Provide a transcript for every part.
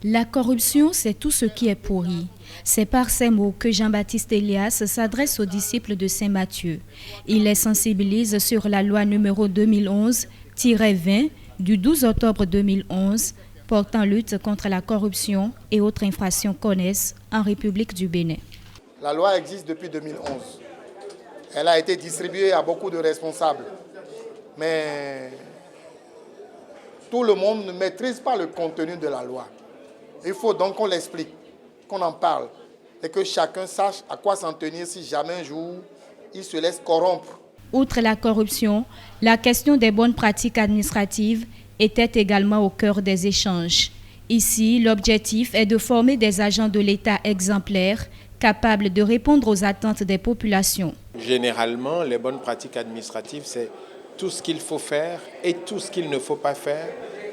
La corruption, c'est tout ce qui est pourri. C'est par ces mots que Jean-Baptiste Elias s'adresse aux disciples de Saint Matthieu. Il les sensibilise sur la loi numéro 2011-20 du 12 octobre 2011 portant lutte contre la corruption et autres infractions connexes en République du Bénin. La loi existe depuis 2011. Elle a été distribuée à beaucoup de responsables. Mais tout le monde ne maîtrise pas le contenu de la loi. Il faut donc qu'on l'explique, qu'on en parle et que chacun sache à quoi s'en tenir si jamais un jour il se laisse corrompre. Outre la corruption, la question des bonnes pratiques administratives était également au cœur des échanges. Ici, l'objectif est de former des agents de l'État exemplaires capables de répondre aux attentes des populations. Généralement, les bonnes pratiques administratives, c'est tout ce qu'il faut faire et tout ce qu'il ne faut pas faire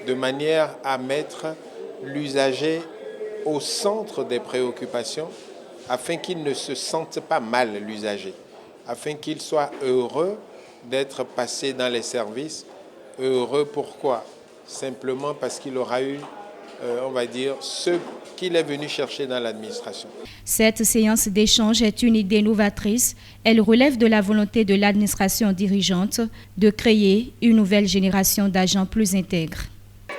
de manière à mettre l'usager au centre des préoccupations afin qu'il ne se sente pas mal, l'usager, afin qu'il soit heureux d'être passé dans les services. Heureux pourquoi? Simplement parce qu'il aura eu, on va dire, ce qu'il est venu chercher dans l'administration. Cette séance d'échange est une idée novatrice. Elle relève de la volonté de l'administration dirigeante de créer une nouvelle génération d'agents plus intègres.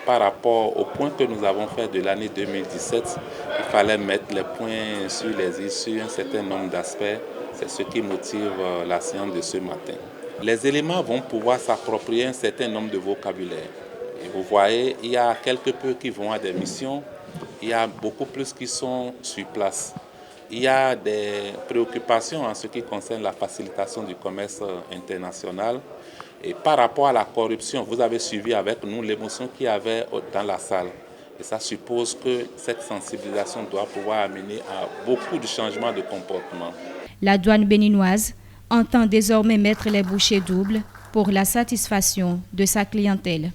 Par rapport au point que nous avons fait de l'année 2017, il fallait mettre les points sur les i sur un certain nombre d'aspects. C'est ce qui motive la séance de ce matin. Les éléments vont pouvoir s'approprier un certain nombre de vocabulaire. Et vous voyez, il y a quelque peu qui vont à des missions, il y a beaucoup plus qui sont sur place. Il y a des préoccupations en ce qui concerne la facilitation du commerce international. Et par rapport à la corruption, vous avez suivi avec nous l'émotion qu'il y avait dans la salle. Et ça suppose que cette sensibilisation doit pouvoir amener à beaucoup de changements de comportement. La douane béninoise entend désormais mettre les bouchées doubles pour la satisfaction de sa clientèle.